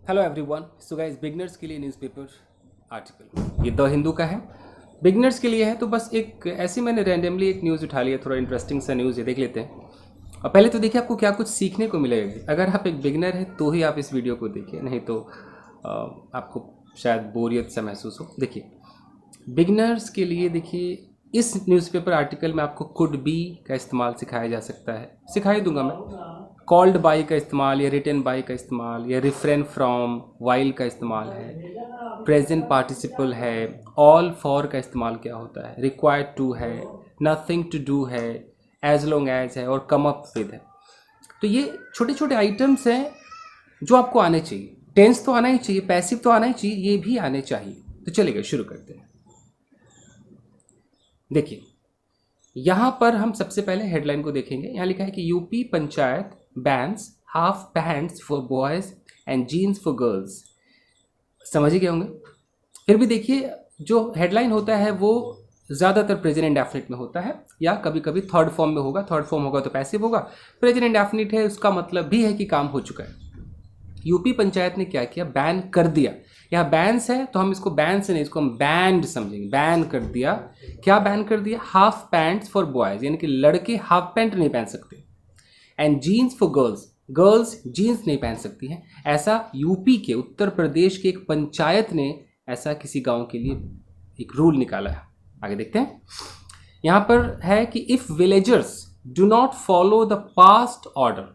Hello everyone. So guys, beginners के लिए newspaper article ये द हिंदू का है। बिगनर्स के लिए है, तो बस एक ऐसे मैंने रैंडमली एक न्यूज़ उठा लिया, थोड़ा इंटरेस्टिंग सा न्यूज़ है, देख लेते हैं। और पहले तो देखिए आपको क्या कुछ सीखने को मिलेगा। अगर आप एक बिगनर हैं तो ही आप इस वीडियो को देखिए, नहीं तो आपको शायद बोरियत सा महसूस हो। देखिए, बिगनर्स के लिए देखिए, इस न्यूज़पेपर आर्टिकल में आपको कुड बी का इस्तेमाल सिखाया जा सकता है, सिखा ही दूंगा मैं। कॉल्ड बाई का इस्तेमाल या रिटन बाई का इस्तेमाल या रिफ्रेन फ्रॉम, वाइल का इस्तेमाल है, प्रेजेंट पार्टिसिपल है, ऑल फॉर का इस्तेमाल क्या होता है, रिक्वायर्ड टू है, नथिंग टू डू है, एज लॉन्ग एज है और कम अप विद है। तो ये छोटे छोटे आइटम्स हैं जो आपको आने चाहिए। टेंस तो आना ही चाहिए, पैसिव तो आना ही चाहिए, ये भी आने चाहिए। तो चलिए शुरू करते हैं। देखिए, यहाँ पर हम सबसे पहले हेडलाइन को देखेंगे। यहाँ लिखा है कि UP panchayat bans half pants for boys and jeans for girls. समझ ही गए होंगे। फिर भी देखिए, जो हेडलाइन होता है वो ज़्यादातर प्रेजेंट इंडेफिनिट में होता है, या कभी कभी थर्ड फॉर्म में होगा। थर्ड फॉर्म होगा तो पैसिव होगा। प्रेजेंट इंडेफिनिट है, उसका मतलब भी है कि काम हो चुका है। यूपी पंचायत ने क्या किया, बैन कर दिया। यहाँ बैन्स है तो हम इसको बैन से नहीं, इसको हम बैंड समझेंगे। बैन कर दिया। क्या बैन कर दिया? हाफ पैंट्स फॉर बॉयज, यानी कि लड़के हाफ पैंट नहीं पहन सकते, and jeans for girls, girls jeans नहीं पहन सकती हैं। ऐसा यूपी के, उत्तर प्रदेश के एक पंचायत ने ऐसा किसी गांव के लिए एक रूल निकाला है। आगे देखते हैं। यहां पर है कि if villagers do not follow the past order.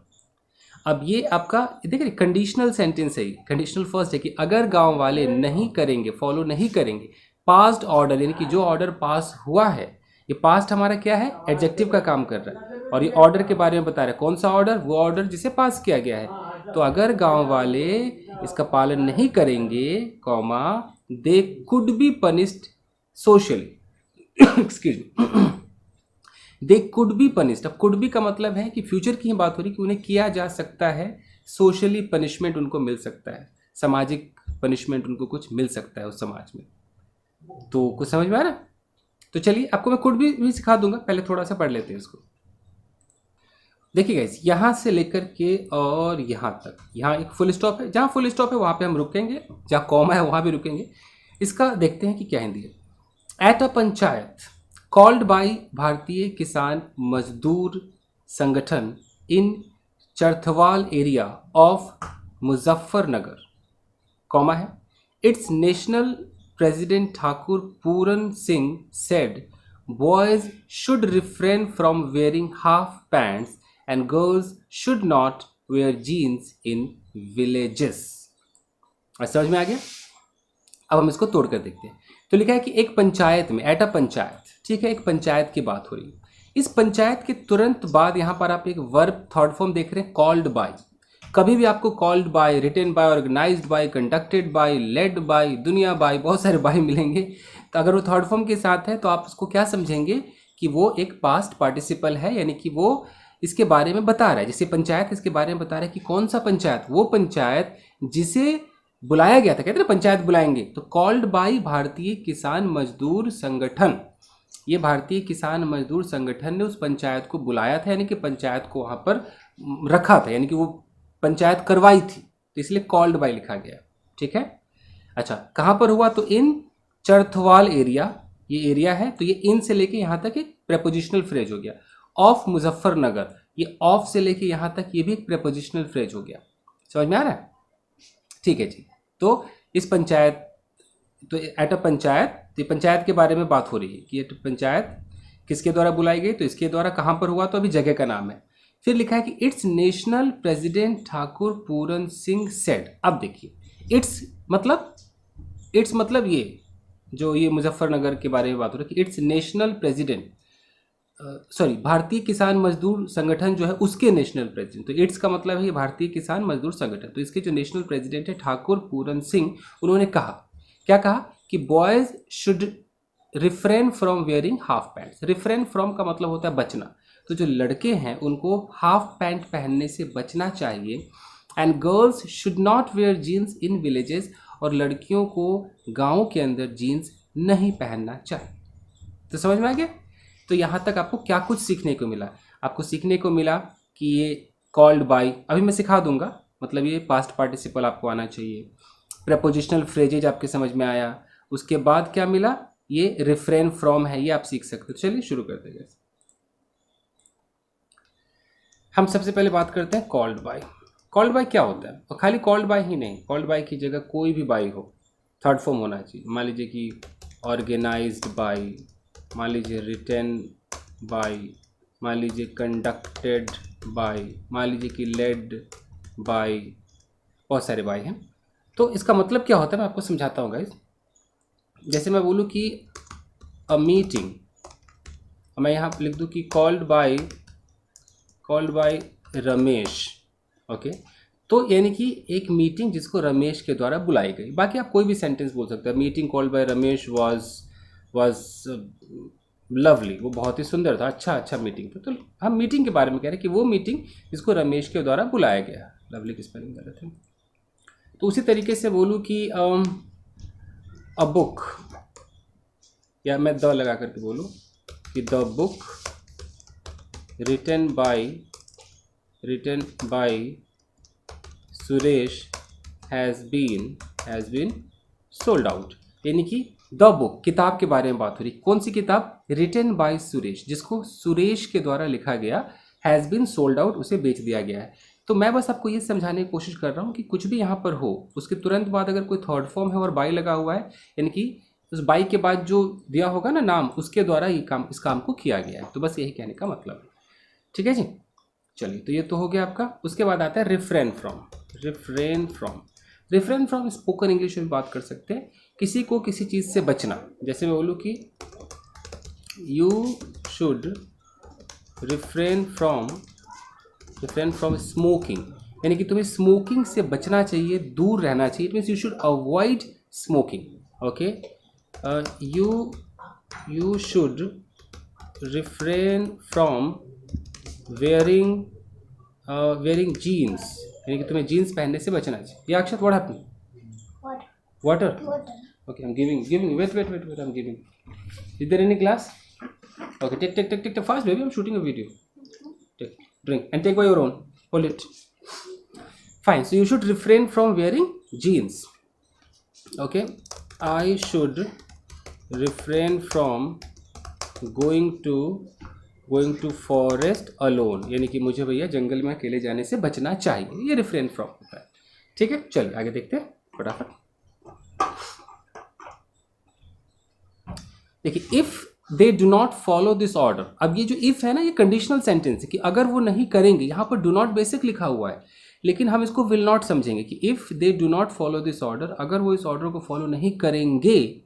अब ये आपका देखिए कंडीशनल सेंटेंस है, कंडीशनल फर्स्ट है कि अगर गांव वाले नहीं करेंगे, फॉलो नहीं करेंगे पास्ट ऑर्डर, यानी कि जो ऑर्डर पास हुआ है। ये पास्ट हमारा क्या है? एडजेक्टिव का काम कर रहा है, और ये ऑर्डर के बारे में बता रहा है। कौन सा ऑर्डर? वो ऑर्डर जिसे पास किया गया है। तो अगर गांव वाले इसका पालन नहीं करेंगे, comma, they could be punished socially. Excuse me. They could be punished. अब कुड बी का मतलब है कि फ्यूचर की ही बात हो रही, कि उन्हें किया जा सकता है, सोशली पनिशमेंट उनको मिल सकता है, सामाजिक पनिशमेंट उनको कुछ मिल सकता है उस समाज में। तो कुछ समझ में आ रहा है? तो चलिए आपको मैं कुड भी सिखा दूंगा, पहले थोड़ा सा पढ़ लेते हैं इसको। देखिए गाइस, यहाँ से लेकर के और यहाँ तक, यहाँ एक फुल स्टॉप है, जहाँ फुल स्टॉप है वहाँ पे हम रुकेंगे, जहाँ कॉमा है वहाँ भी रुकेंगे। इसका देखते हैं कि क्या हिंदी है। At a panchayat called by Bharatiya Kisan Mazdoor Sangathan in Charthawal area of Muzaffarnagar, comma है, its national president Thakur Puran Singh said boys should refrain from wearing half pants and girls should not wear jeans in villages. समझ में आ गया? अब हम इसको तोड़ कर देखते हैं। तो लिखा है कि एक पंचायत में, एट अ पंचायत, ठीक है, एक पंचायत की बात हो रही है। इस पंचायत के तुरंत बाद यहाँ पर आप एक वर्ब थर्ड फॉर्म देख रहे हैं, कॉल्ड बाय। कभी भी आपको called by, written by, organised by, conducted by, led by, दुनिया बाय, बहुत सारे बाय मिलेंगे। तो अगर वो थर्ड फॉर्म के साथ है तो आप उसको क्या समझेंगे कि वो एक पास्ट पार्टिसिपल है, यानी कि वो इसके बारे में बता रहा है। जैसे पंचायत इसके बारे में बता रहा है कि कौन सा पंचायत, वो पंचायत जिसे बुलाया गया था। कहते हैं ना पंचायत बुलाएंगे, तो कॉल्ड बाई भारतीय किसान मजदूर संगठन। ये भारतीय किसान मजदूर संगठन ने उस पंचायत को बुलाया था, यानी कि पंचायत को वहां पर रखा था, यानी कि वो पंचायत करवाई थी, तो इसलिए कॉल्ड बाई लिखा गया। ठीक है। अच्छा, कहां पर हुआ? तो इन चरथवाल एरिया, ये एरिया है, तो ये इन से लेके यहां तक एक प्रेपोजिशनल फ्रेज हो गया। ऑफ मुजफ्फरनगर, ये ऑफ से लेके यहां तक ये भी एक प्रेपोजिशनल फ्रेज हो गया। समझ में आ रहा है? ठीक है जी। तो इस पंचायत, तो एट अ पंचायत, तो पंचायत के बारे में बात हो रही है कि ये पंचायत किसके द्वारा बुलाई गई, तो इसके द्वारा। कहाँ पर हुआ? तो अभी जगह का नाम है। फिर लिखा है कि its national president Thakur Puran Singh said. अब देखिए, इट्स मतलब ये जो ये मुजफ्फरनगर के बारे में बात हो रही है कि इट्स नेशनल प्रेसिडेंट, सॉरी, भारतीय किसान मजदूर संगठन जो है उसके नेशनल प्रेसिडेंट। तो इट्स का मतलब है ये भारतीय किसान मजदूर संगठन, तो इसके जो नेशनल प्रेसिडेंट है ठाकुर पूरन सिंह, उन्होंने कहा, क्या कहा? कि boys should refrain from wearing half pants. Refrain from का मतलब होता है बचना, तो जो लड़के हैं उनको हाफ पैंट पहनने से बचना चाहिए। And girls should not wear jeans in villages, और लड़कियों को गाँव के अंदर जीन्स नहीं पहनना चाहिए। तो समझ में आ गया? तो यहाँ तक आपको क्या कुछ सीखने को मिला? आपको सीखने को मिला कि ये कॉल्ड बाई, अभी मैं सिखा दूंगा, मतलब ये पास्ट पार्टिसिपल आपको आना चाहिए। प्रपोजिशनल फ्रेजेज आपके समझ में आया। उसके बाद क्या मिला, ये रिफ्रेन फ्रॉम है, ये आप सीख सकते हो। चलिए शुरू करते हैं। हम सबसे पहले बात करते हैं कॉल्ड बाय। कॉल्ड बाय क्या होता है? और खाली कॉल्ड बाय ही नहीं, कॉल्ड बाय की जगह कोई भी बाय हो, थर्ड फॉर्म होना चाहिए। मान लीजिए कि ऑर्गेनाइज्ड बाय, मान लीजिए रिटन बाय, मान लीजिए कंडक्टेड बाय, मान लीजिए कि लेड बाय, बहुत सारे बाय हैं। तो इसका मतलब क्या होता है मैं आपको समझाता हूँ गाइस। जैसे मैं बोलूँ कि अ मीटिंग, मैं यहाँ लिख दूँ कि कॉल्ड बाय रमेश, ओके। तो यानी कि एक मीटिंग जिसको रमेश के द्वारा बुलाई गई। बाकी आप कोई भी सेंटेंस बोल सकते हैं। Meeting called by Ramesh was lovely, वो बहुत ही सुंदर था, अच्छा मीटिंग था। तो हम मीटिंग के बारे में कह रहे हैं कि वो मीटिंग जिसको रमेश के द्वारा बुलाया गया। लवली की स्पेलिंग गलत है। तो उसी तरीके से बोलूँ कि अ बुक, या मैं द लगा करके बोलूँ कि the book written by Suresh has been sold out. यानी कि द बुक, किताब के बारे में बात हो रही। कौन सी किताब? रिटन बाय सुरेश, जिसको सुरेश के द्वारा लिखा गया, हैज़ बीन सोल्ड आउट, उसे बेच दिया गया है। तो मैं बस आपको ये समझाने की कोशिश कर रहा हूँ कि कुछ भी यहाँ पर हो, उसके तुरंत बाद अगर कोई थर्ड फॉर्म है और बाय लगा हुआ है, यानी कि उस बाई के बाद जो दिया होगा ना नाम, उसके द्वारा ये काम, इस काम को किया गया है। तो बस यही कहने का मतलब है। ठीक है जी, चलिए। तो ये तो हो गया आपका। उसके बाद आता है रिफ्रेन फ्रॉम स्पोकन इंग्लिश में बात कर सकते हैं, किसी को किसी चीज़ से बचना। जैसे मैं बोलूँ कि you should refrain from smoking, यानी कि तुम्हें स्मोकिंग से बचना चाहिए, दूर रहना चाहिए। It means you should avoid smoking, okay. You should refrain from wearing jeans, यानी कि तुम्हें जीन्स पहनने से बचना चाहिए। या Akshat, what happened? Water. Okay, I am giving wait, I am giving. Is there any glass? Okay, take fast baby, I am shooting a video. Take, drink and take by your own, hold it. Fine, so you should refrain from wearing jeans, okay. I should refrain from going to forest alone, यानी कि मुझे भैया जंगल में अकेले जाने से बचना चाहिए। ये रिफ्रेन फ्रॉम होता है। ठीक है, चलिए आगे देखते हैं फटाफट। देखिए, if they do not follow this order. अब ये जो इफ है ना, ये कंडीशनल सेंटेंस है कि अगर वो नहीं करेंगे। यहाँ पर डू नॉट बेसिक लिखा हुआ है, लेकिन हम इसको विल नॉट समझेंगे कि if they do not follow this order, अगर वो इस ऑर्डर को फॉलो नहीं करेंगे,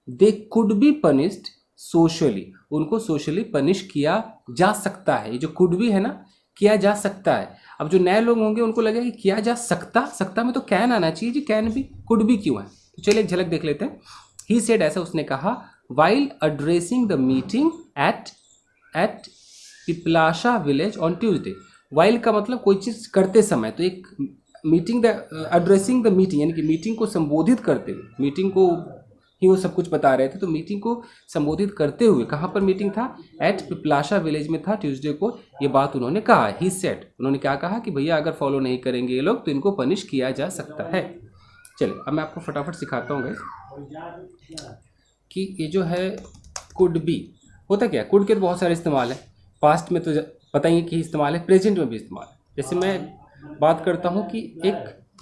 they could be punished socially, उनको सोशली पनिश किया जा सकता है। ये जो कुड भी है ना, किया जा सकता है। अब जो नए लोग होंगे उनको लगेगा कि किया जा सकता में तो कैन आना चाहिए जी, कैन भी, कुड भी क्यों है? तो चलिए एक झलक देख लेते हैं। ही सेड, ऐसा उसने कहा, while addressing the meeting at Piplasha village on Tuesday. While का मतलब कोई चीज़ करते समय, तो एक मीटिंग, एड्रेसिंग द मीटिंग, यानी कि मीटिंग को संबोधित करते हुए, मीटिंग को ही वो सब कुछ बता रहे थे। तो मीटिंग को संबोधित करते हुए, कहाँ पर मीटिंग था? एट पिपलाशा विलेज में था, ट्यूसडे को ये बात उन्होंने कहा। ही सेड, उन्होंने क्या कहा कि भैया अगर फॉलो नहीं करेंगे ये लोग तो इनको पनिश किया जा सकता है। चलिए अब मैं आपको फटाफट सिखाता हूँ गाइस कि ये जो है कुड बी होता क्या है। कुड के तो बहुत सारे इस्तेमाल है, पास्ट में तो पता ही है कि इस्तेमाल है, प्रेजेंट में भी इस्तेमाल है। जैसे मैं बात करता हूँ कि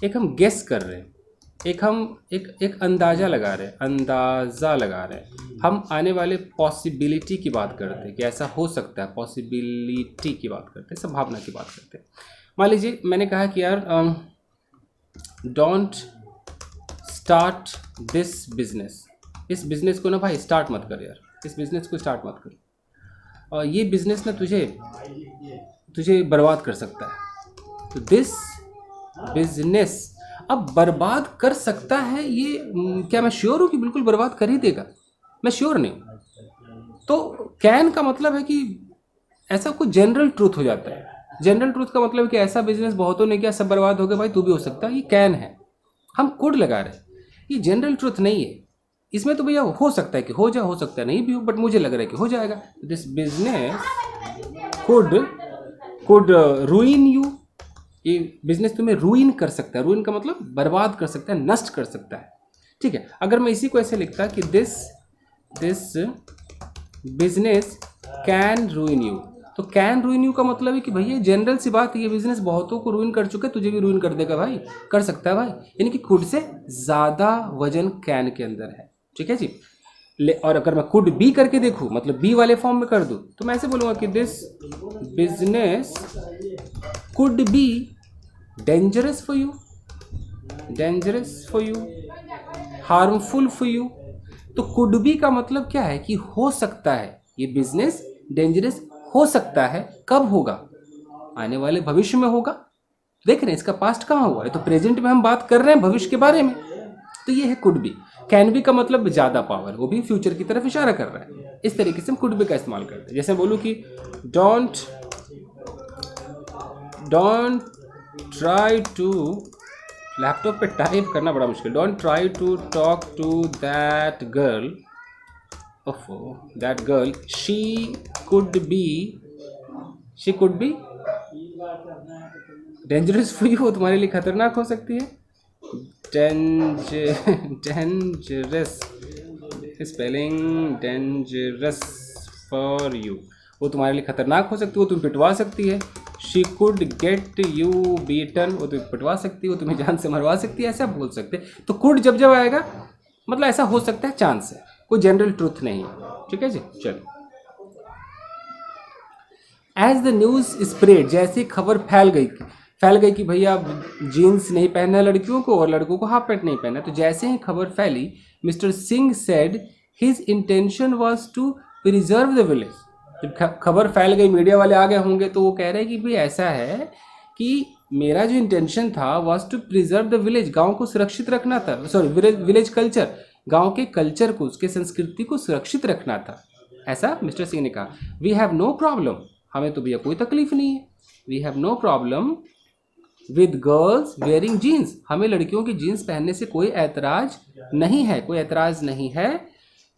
एक हम गेस कर रहे हैं, एक अंदाज़ा लगा रहे हैं, हम आने वाले पॉसिबिलिटी की बात करते हैं कि ऐसा हो सकता है, पॉसिबिलिटी की बात करते हैं, संभावना की बात करते हैं। मान लीजिए मैंने कहा कि यार डोंट स्टार्ट दिस बिजनेस, इस बिज़नेस को ना भाई स्टार्ट मत कर यार, इस बिज़नेस को स्टार्ट मत कर, और ये बिज़नेस ना तुझे बर्बाद कर सकता है। तो दिस बिजनेस, अब बर्बाद कर सकता है, ये क्या मैं श्योर हूँ कि बिल्कुल बर्बाद कर ही देगा? मैं श्योर नहीं। तो कैन का मतलब है कि ऐसा कोई जनरल ट्रूथ हो जाता है। जनरल ट्रूथ का मतलब है कि ऐसा बिजनेस बहुतों ने किया, सब बर्बाद हो गए, भाई तू भी हो सकता है, ये कैन है। हम कुड लगा रहे हैं, ये जनरल ट्रूथ नहीं है। इसमें तो भैया हो सकता है कि हो जाए, हो सकता है नहीं भी हो, बट मुझे लग रहा है कि हो जाएगा। दिस बिजनेस कुड रूइन यू, ये बिजनेस तुम्हें रूइन कर सकता है, रूइन का मतलब बर्बाद कर सकता है, नष्ट कर सकता है। ठीक है, अगर मैं इसी को ऐसे लिखता कि दिस बिजनेस कैन रूइन यू, तो कैन रूइन यू का मतलब है कि भैया जनरल सी बात है, ये बिजनेस बहुतों को रूइन कर चुके, तुझे भी रूइन कर देगा भाई, कर सकता है भाई, यानी कि कुड से ज़्यादा वजन कैन के अंदर है। ठीक है जी। और अगर मैं कुड बी करके देखूँ, मतलब बी वाले फॉर्म में कर दूँ, तो मैं ऐसे बोलूँगा कि this business could be dangerous for you, dangerous for you, harmful for you. तो कुड बी का मतलब क्या है कि हो सकता है, ये बिजनेस डेंजरस हो सकता है। कब होगा? आने वाले भविष्य में होगा। देख रहे हैं इसका पास्ट कहाँ हुआ है, तो प्रेजेंट में हम बात कर रहे हैं भविष्य के बारे में, तो ये है कुड बी। कैन बी का मतलब ज़्यादा पावर, वो भी फ्यूचर की तरफ इशारा कर रहा है। इस तरीके से हम कुड बी का इस्तेमाल करते हैं। जैसे बोलूँ कि डोंट ट्राई टू, लैपटॉप पे टाइप करना बड़ा मुश्किल, don't try to talk to that girl, ओफो that girl, she could be dangerous for you, तुम्हारे लिए खतरनाक हो सकती है। Dangerous spelling, dangerous for you, वो तुम्हारे लिए खतरनाक हो सकती है, वो तुम्हें पिटवा सकती है। She could get you beaten, वो तुम्हें पिटवा सकती है, वो तुम्हें जान से मरवा सकती है, ऐसा बोल सकते हैं। तो कुड जब जब आएगा मतलब ऐसा हो सकता है, चांस है, कोई जनरल ट्रूथ नहीं है। ठीक है जी, चलो। एज द न्यूज़ स्प्रेड, जैसे खबर फैल गई कि भैया जीन्स नहीं पहनना है लड़कियों को और लड़कों को हाफ पैंट नहीं पहनना, तो जैसे ही खबर फैली, mister Singh said his intention was to preserve the village. जब खबर फैल गई, मीडिया वाले आ गए होंगे, तो वो कह रहे हैं कि भाई ऐसा है कि मेरा जो इंटेंशन था was to preserve the village, गांव को सुरक्षित रखना था, सॉरी विलेज कल्चर, गांव के कल्चर को, उसके संस्कृति को सुरक्षित रखना था, ऐसा मिस्टर सिंह ने कहा। वी हैव नो प्रॉब्लम, हमें तो भैया कोई तकलीफ नहीं है। We have no problem with girls wearing jeans, हमें लड़कियों की जीन्स पहनने से कोई ऐतराज नहीं है, कोई ऐतराज नहीं है।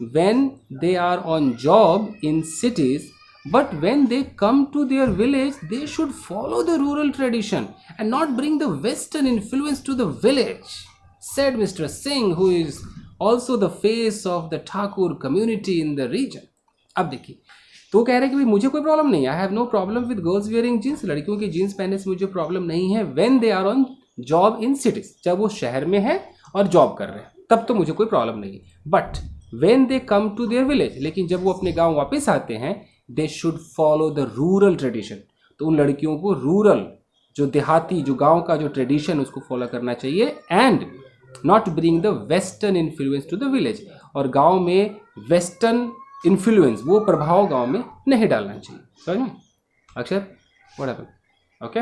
When they are on job in cities, but when they come to their village they should follow the rural tradition and not bring the western influence to the village, said Mr. Singh, who is also the face of the Thakur community in the region. अब देखिए, तो वो कह रहे हैं कि भाई मुझे कोई प्रॉब्लम नहीं है, I have no problem with girls wearing jeans, लड़कियों की जीन्स पहनने से मुझे प्रॉब्लम नहीं है। When they are on job in cities, जब वो शहर में है और जॉब कर रहे हैं तब तो मुझे कोई प्रॉब्लम नहीं है। But when they come to their village, लेकिन जब वो अपने गाँव वापस आते हैं, they should follow the rural tradition, तो उन लड़कियों को रूरल, जो देहाती, जो गाँव का जो ट्रेडिशन उसको फॉलो करना चाहिए। And not bring the western influence to the village, और गांव में वेस्टर्न इन्फ्लुएंस, वो प्रभाव गांव में नहीं डालना चाहिए। समझ में अक्षर? What happened? Okay,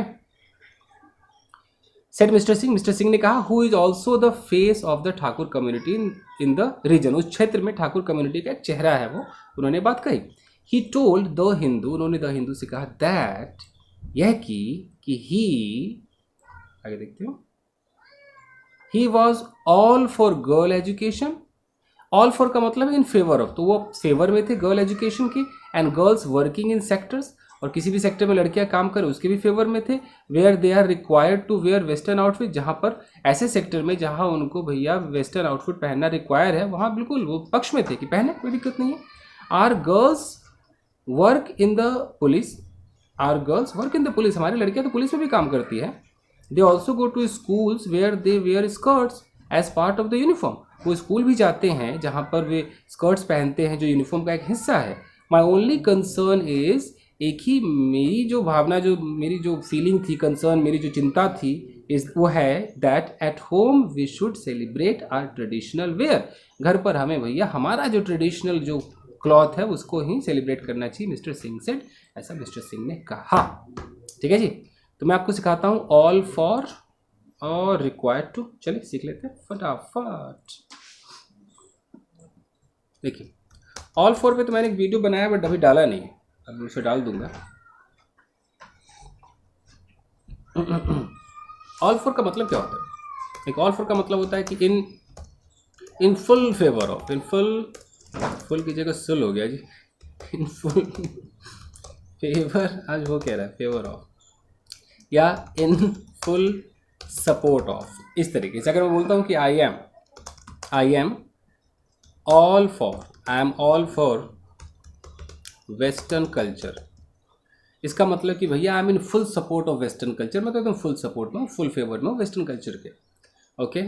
said mister Singh, mister Singh ने कहा, who is also the face of the Thakur community in the region, उस क्षेत्र में ठाकुर कम्युनिटी का एक चेहरा है वो, उन्होंने बात कही। ही टोल्ड द हिंदू, उन्होंने द हिंदू से कहा दैट, यह कि ही, आगे देखते हो, he was all for girl education, all for का मतलब इन फेवर ऑफ, तो वो फेवर में थे गर्ल एजुकेशन के, and girls working in sectors, और किसी भी सेक्टर में लड़कियां काम करें उसके भी फेवर में थे। Where they are required to wear western outfit, जहाँ पर ऐसे सेक्टर में जहाँ उनको भैया वेस्टर्न आउटफिट पहनना रिक्वायर है, वहाँ बिल्कुल वो पक्ष में थे कि पहने, कोई दिक्कत नहीं है। Our girls work in the police, our girls work in the police, हमारी लड़कियाँ तो पुलिस में भी काम करती है। They also go to schools where they wear skirts as part of the uniform, वो स्कूल भी जाते हैं जहाँ पर वे स्कर्ट्स पहनते हैं, जो यूनिफॉर्म का एक हिस्सा है। माई ओनली कंसर्न इज, एक ही मेरी जो भावना, जो मेरी जो फीलिंग थी, कंसर्न, मेरी जो चिंता थी, इस वो है that at home we should celebrate our traditional wear, घर पर हमें भैया हमारा जो ट्रेडिशनल जो क्लॉथ है उसको ही सेलिब्रेट करना चाहिए, मिस्टर सिंह सेड, ऐसा मिस्टर सिंह ने कहा। ठीक है जी, तो मैं आपको सिखाता हूँ ऑल फॉर और रिक्वायर्ड टू, चलिए सीख लेते हैं फटाफट। देखिए, ऑल फॉर पे तो मैंने एक वीडियो बनाया बट अभी डाला नहीं है, अब उसे डाल दूंगा। ऑल फॉर का मतलब क्या होता है? एक ऑल फॉर का मतलब होता है कि in full favour of, in full की जगह सुल हो गया जी, इन फुल फेवर, आज वो कह रहा है फेवर ऑफ, या इन फुल सपोर्ट ऑफ। इस तरीके से अगर मैं बोलता हूँ कि आई am all for western culture, इसका मतलब कि भैया I am in full support of western culture, मैं तो एकदम फुल सपोर्ट में हूँ, फुल फेवर में हूँ वेस्टर्न कल्चर के। Okay,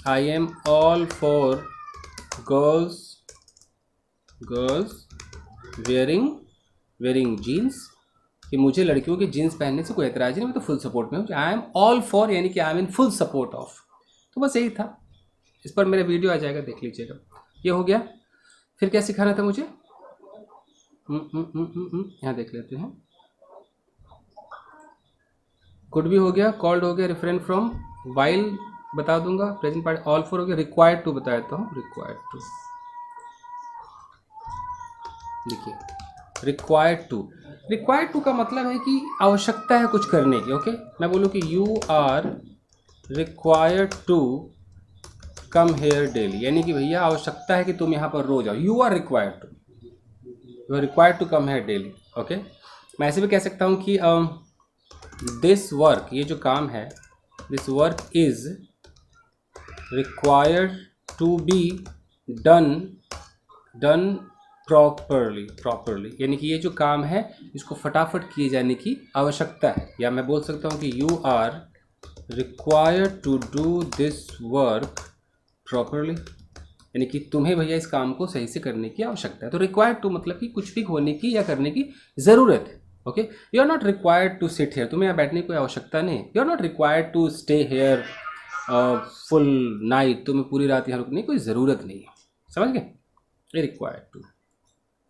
I am all for girls wearing jeans, कि मुझे लड़कियों के जीन्स पहनने से कोई एतराज़ नहीं, मैं तो फुल सपोर्ट में हूँ। आई एम ऑल फॉर यानी कि I am in full support of. तो बस यही था, इस पर मेरा वीडियो आ जाएगा, देख लीजिएगा। ये हो गया। फिर क्या सिखाना था मुझे? यहाँ देख लेते हैं। कुड भी हो गया, कॉल्ड हो गया, रिफ्रेन फ्रॉम, वाइल बता दूंगा, प्रेजेंट पार्ट ऑल फॉर हो गया, रिक्वायर्ड टू बता देता हूँ। रिक्वायर्ड टू, देखिए रिक्वायर्ड टू का मतलब है कि आवश्यकता है कुछ करने की। ओके, मैं बोलूँ कि you are required to come here daily, यानी कि भैया आवश्यकता है कि तुम यहाँ पर रोज आओ। You are required to come here daily. Okay, मैं ऐसे भी कह सकता हूँ कि दिस वर्क, ये जो काम है, this work is required to be done properly, यानी कि ये जो काम है इसको फटाफट किए जाने की आवश्यकता है। या मैं बोल सकता हूँ कि you are required to do this work properly, यानी कि तुम्हें भैया इस काम को सही से करने की आवश्यकता है। तो रिक्वायर्ड टू मतलब कि कुछ भी होने की या करने की ज़रूरत है। Okay, you are not required to sit here, तुम्हें यहाँ बैठने की कोई आवश्यकता नहीं है। You are not required to stay here full night, तुम्हें पूरी रात यहाँ रुकने की कोई ज़रूरत नहीं है। समझ गए? ये रिक्वायर्ड टू।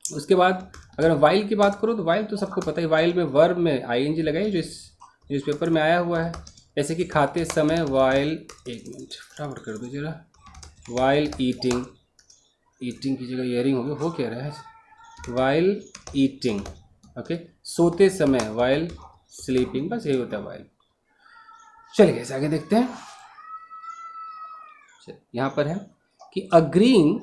उसके बाद अगर वाइल की बात करो तो वाइल तो सबको पता है, वाइल में वर्ब में आईएनजी लगाई जो इस न्यूज़पेपर में आया हुआ है। जैसे कि खाते समय वाइल, एक मिनट फटाफट कर दो जरा, वाइल ईटिंग की जगह ईयरिंग हो गया, हो क्या रहा है, वाइल ईटिंग। ओके, सोते समय वाइल स्लीपिंग, बस यही होता है वाइल। चलिए इसे आगे देखते हैं। यहाँ पर है कि agreeing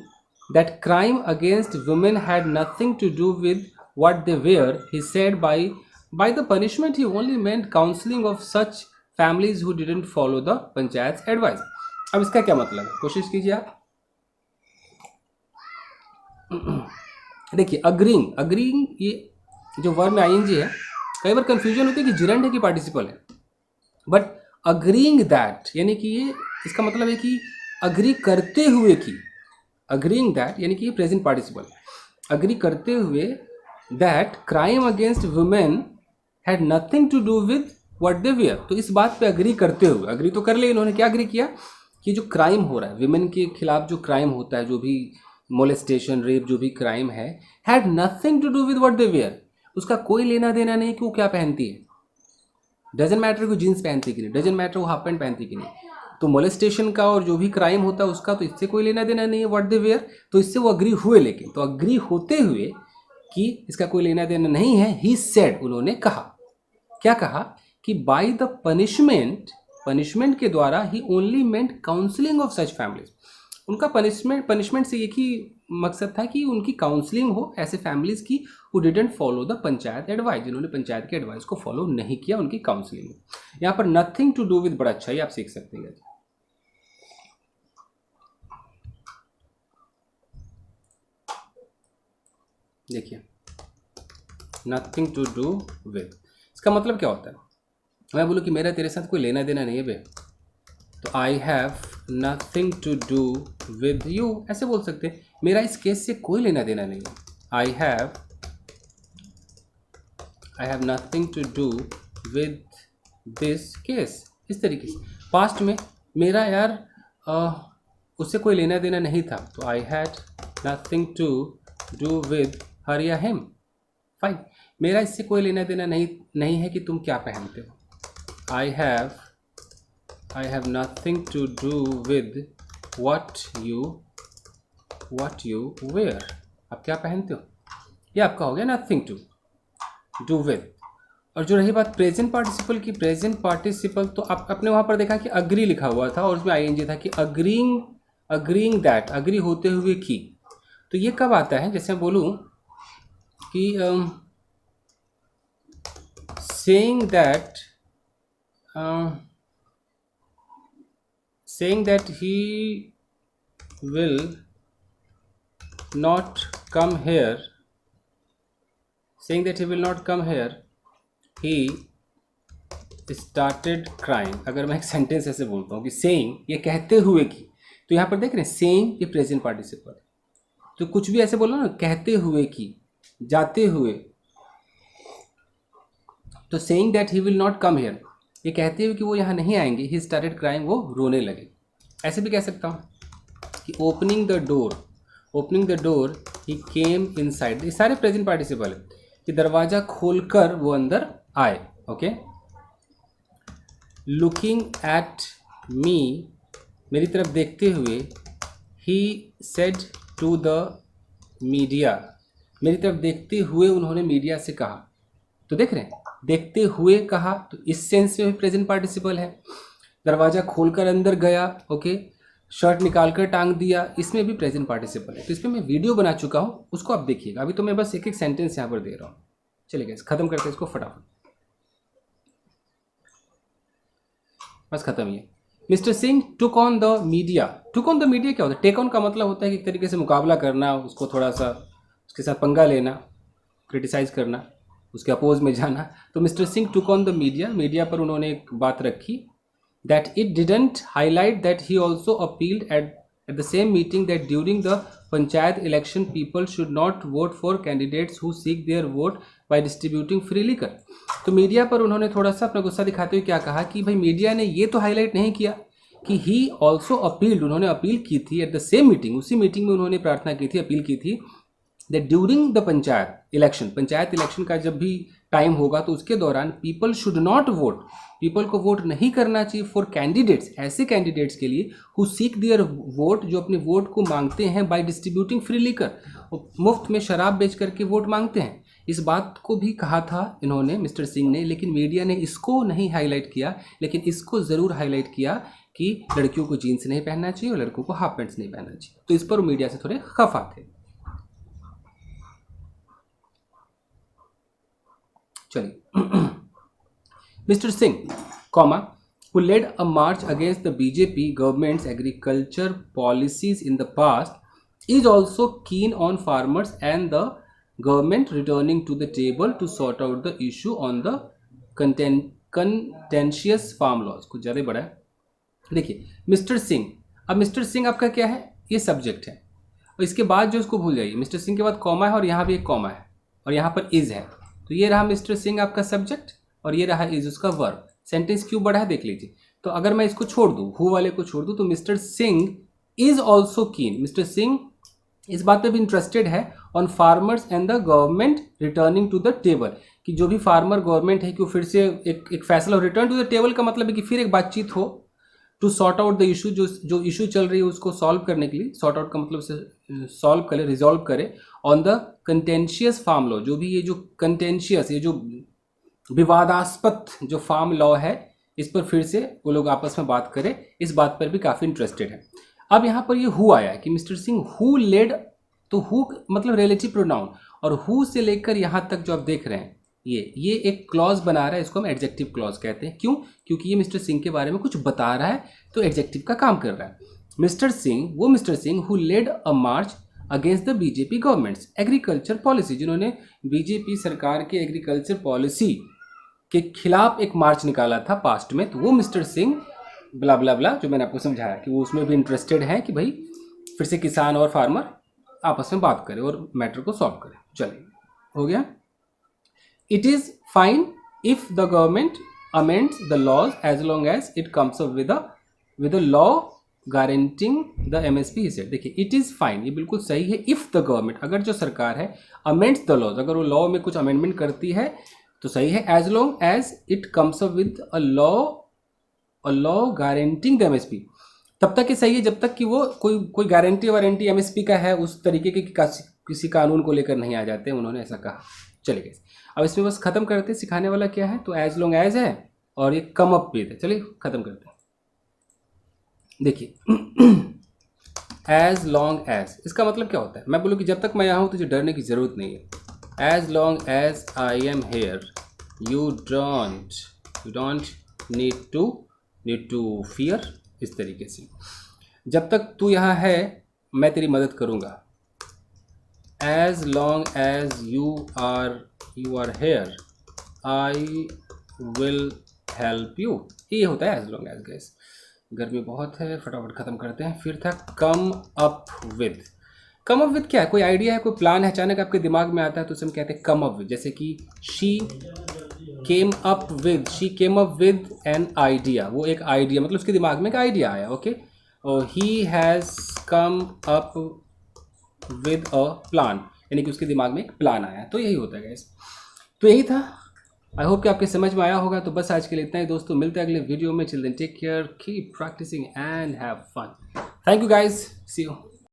that crime against women had nothing to do with what they were, he said by the punishment he only meant counseling of such families who didn't follow the panchayat's advice। अब इसका क्या मतलब है, कोशिश कीजिए आप। देखिए agreeing ये जो वर्ब में आईएनजी है, कई बार कंफ्यूजन होती है कि जिरंड है कि पार्टिसिपल है, बट अग्रीइंग दैट यानी कि ये इसका मतलब है कि अग्री करते हुए की, अग्रीइंग दैट यानी कि ये प्रेजेंट पार्टिसिपल, अग्री करते हुए that crime against women had nothing to do with what they wear. तो इस बात पे अग्री करते हुए, अग्री तो कर लिया इन्होंने, क्या अग्री किया कि जो क्राइम हो रहा है विमेन के खिलाफ, जो क्राइम होता है, जो भी मोलेस्टेशन रेप जो भी क्राइम है, had nothing to do with what they wear, उसका कोई लेना देना नहीं कि वो क्या पहनती है। डजन मैटर वो जीन्स पहनती कि नहीं, डजन मैटर वो हाफ पैंट पहनती कि नहीं। तो मोलेस्टेशन का और जो भी क्राइम होता है उसका तो इससे कोई लेना देना नहीं है व्हाट दे वेयर, तो इससे वो अग्री हुए। लेकिन तो अग्री होते हुए कि इसका कोई लेना देना नहीं है, ही सेड, उन्होंने कहा, क्या कहा कि बाय द पनिशमेंट के द्वारा ही only meant counselling of such families, उनका पनिशमेंट से एक ही मकसद था कि उनकी काउंसलिंग हो ऐसे फैमिलीज की who didn't follow the panchayat advice, जिन्होंने पंचायत के एडवाइस को फॉलो नहीं किया, उनकी काउंसलिंग। यहाँ पर नथिंग टू डू विद बड़ा अच्छा ही आप सीख सकते हैं। देखिए नथिंग टू डू विद, इसका मतलब क्या होता है, मैं बोलूँ कि मेरा तेरे साथ कोई लेना देना नहीं है बे, तो I have nothing to do with you, ऐसे बोल सकते हैं, मेरा इस केस से कोई लेना देना नहीं है। I have nothing to do with this case, इस तरीके से। पास्ट में मेरा यार उससे कोई लेना देना नहीं था, तो I had nothing to do with her या हिम, फाइन, मेरा इससे कोई लेना देना नहीं है कि तुम क्या पहनते हो। I have nothing to do with what you wear, आप क्या पहनते हो, ये आपका हो गया नथिंग टू डू विद। और जो रही बात प्रेजेंट पार्टिसिपल की, प्रेजेंट पार्टिसिपल तो आप अपने वहाँ पर देखा कि अग्री लिखा हुआ था और उसमें आईएनजी था कि अग्रीइंग दैट, अग्री होते हुए की, तो ये कब आता है, जैसे मैं बोलूँ कि saying that saying that he will not come here, saying that he will not come here, he started crying. अगर मैं एक सेंटेंस ऐसे बोलता हूँ कि saying ये कहते हुए की, तो यहाँ पर देख रहे हैं saying ये प्रेजेंट पार्टिसिपल है, तो कुछ भी ऐसे बोलो ना कहते हुए की, जाते हुए, तो saying that he will not come here ये कहते हुए कि वो यहाँ नहीं आएंगे, he started crying वो रोने लगे। ऐसे भी कह सकता हूँ कि opening the door he came inside, ये सारे प्रेजेंट पार्टिसिपल है कि दरवाजा खोलकर वो अंदर आए। ओके, लुकिंग एट मी मेरी तरफ देखते हुए, he said to the media मेरी तरफ देखते हुए उन्होंने मीडिया से कहा। तो देख रहे हैं देखते हुए कहा, तो इस सेंस में भी प्रेजेंट पार्टिसिपल है। दरवाज़ा खोलकर अंदर गया, ओके, शर्ट निकाल कर टांग दिया, इसमें भी प्रेजेंट पार्टिसिपल है। तो इस पर मैं वीडियो बना चुका हूँ, उसको आप देखिएगा। अभी तो मैं बस एक एक सेंटेंस यहाँ पर दे रहा हूँ। चलिए ख़त्म करते हैं इसको फटाफट, बस खत्म ही है। Mister Singh took on the media. Took on the media क्या होता है? टेक ऑन का मतलब होता है कि एक तरीके से मुकाबला करना, उसको थोड़ा सा उसके साथ पंगा लेना, क्रिटिसाइज करना, उसके अपोज में जाना। तो mister Singh took on the media, media पर उन्होंने एक बात रखी, that it didn't highlight that he also appealed at the same meeting that during the panchayat election people should not vote for candidates who seek their vote by distributing free liquor। तो media पर उन्होंने थोड़ा सा अपना गुस्सा दिखाते हुए क्या कहा कि भाई मीडिया ने ये तो हाईलाइट नहीं किया कि ही ऑल्सो अपील्ड, उन्होंने अपील की थी एट द सेम मीटिंग, उसी मीटिंग में उन्होंने प्रार्थना की थी, अपील की थी, that during the panchayat election का जब भी टाइम होगा तो उसके दौरान people should not vote, people को वोट नहीं करना चाहिए फॉर कैंडिडेट्स, ऐसे कैंडिडेट्स के लिए हु सीक देयर वोट, जो अपने वोट को मांगते हैं बाय डिस्ट्रीब्यूटिंग फ्री लिकर, मुफ्त में शराब बेच करके वोट मांगते हैं। इस बात को भी कहा था इन्होंने, मिस्टर सिंह ने, लेकिन मीडिया ने इसको नहीं हाईलाइट किया, लेकिन इसको ज़रूर हाईलाइट किया कि लड़कियों को जीन्स नहीं पहनना चाहिए और लड़कों को हाफ पैंट्स नहीं पहनना चाहिए। तो इस पर मीडिया से थोड़े खफा थे। चलिए, mister Singh, comma, who led a march against the BJP government's agriculture policies in the past, is also keen on farmers and the government returning to the table to sort out the issue on the contentious farm laws। कुछ ज़्यादा बड़ा है। देखिए mister Singh, अब mister Singh आपका क्या है, ये सब्जेक्ट है, और इसके बाद जो उसको भूल जाइए, मिस्टर सिंह के बाद कॉमा है और यहाँ भी एक कॉमा है और यहाँ पर इज है, तो ये रहा मिस्टर सिंह आपका सब्जेक्ट और ये रहा इज उसका वर्ब। सेंटेंस क्यों बड़ा है देख लीजिए। तो अगर मैं इसको छोड़ दूँ, हु वाले को छोड़ दूँ, तो mister Singh is also keen, mister Singh इस बात पे भी इंटरेस्टेड है on farmers and the government returning to the table, कि जो भी फार्मर गवर्नमेंट है कि वो फिर से एक फैसला, रिटर्न टू द टेबल का मतलब है कि फिर एक बातचीत हो, to sort out the issue, जो इशू चल रही है उसको सॉल्व करने के लिए, सॉर्ट आउट का मतलब से सॉल्व करे, रिजॉल्व करे, on the contentious farm law, जो भी ये जो कंटेंशियस, ये जो विवादास्पद जो फार्म लॉ है, इस पर फिर से वो लोग आपस में बात करें, इस बात पर भी काफ़ी इंटरेस्टेड है। अब यहाँ पर ये हु आया कि मिस्टर सिंह हु लेड, तो हु मतलब रिलेटिव प्रोनाउन, और हु से लेकर यहाँ तक जो आप देख रहे हैं ये एक क्लॉज बना रहा है, इसको हम एडजेक्टिव क्लॉज कहते हैं। क्यों? क्योंकि ये मिस्टर सिंह के बारे में कुछ बता रहा है, तो एडजेक्टिव का काम कर रहा है। मिस्टर सिंह, वो mister Singh who led a march against the BJP government's agriculture policy, जिन्होंने बीजेपी सरकार के एग्रीकल्चर पॉलिसी के खिलाफ एक मार्च निकाला था पास्ट में, तो वो मिस्टर सिंह ब्ला ब्ला ब्ला, जो मैंने आपको समझाया कि वो उसमें भी इंटरेस्टेड है कि भाई फिर से किसान और फार्मर आपस में बात करें और मैटर को सॉल्व करें। चलिए, हो गया। It is fine if the government amends the laws as long as it comes up with a law guaranteeing the MSP, he said. देखिए, इट इज़ फाइन, ये बिल्कुल सही है, इफ़ द गवर्नमेंट, अगर जो सरकार है, अमेंड्स द लॉज, अगर वो लॉ में कुछ अमेंडमेंट करती है तो सही है, as long as it comes up with a law guaranteeing the MSP, तब तक ये सही है जब तक कि वो कोई गारंटी वारंटी एमएसपी का है उस तरीके के किसी कानून को लेकर नहीं आ जाते, उन्होंने ऐसा कहा। चलिए, अब इसमें बस खत्म करते हैं, सिखाने वाला क्या है, तो एज लॉन्ग एज है और ये कम अप विद है। चलिए खत्म करते हैं। देखिए, एज लॉन्ग एज, इसका मतलब क्या होता है, मैं बोलूँ कि जब तक मैं यहाँ हूँ तुझे डरने की जरूरत नहीं है। As long as I am here you don't need to fear, इस तरीके से। जब तक तू यहाँ है मैं तेरी मदद करूँगा। As long as you are here I will help you. ये होता है एज लॉन्ग एज। गैस गर्मी बहुत है, फटाफट ख़त्म करते हैं। फिर था come up with. Come up with क्या है? कोई आइडिया है, कोई प्लान है, अचानक आपके दिमाग में आता है तो उसे हम कहते हैं कम अप विद। जैसे कि she came up with an idea. वो एक आइडिया, मतलब उसके दिमाग में एक आइडिया आया। ओके, और he has come up with a plan, यानी कि उसके दिमाग में एक प्लान आया। तो यही होता है गाइस। तो यही था। आई होप कि आपके समझ में आया होगा। तो बस आज के लिए इतना ही दोस्तों, मिलते हैं अगले वीडियो में। Children take care, keep practising and have fun. Thank you guys, see you.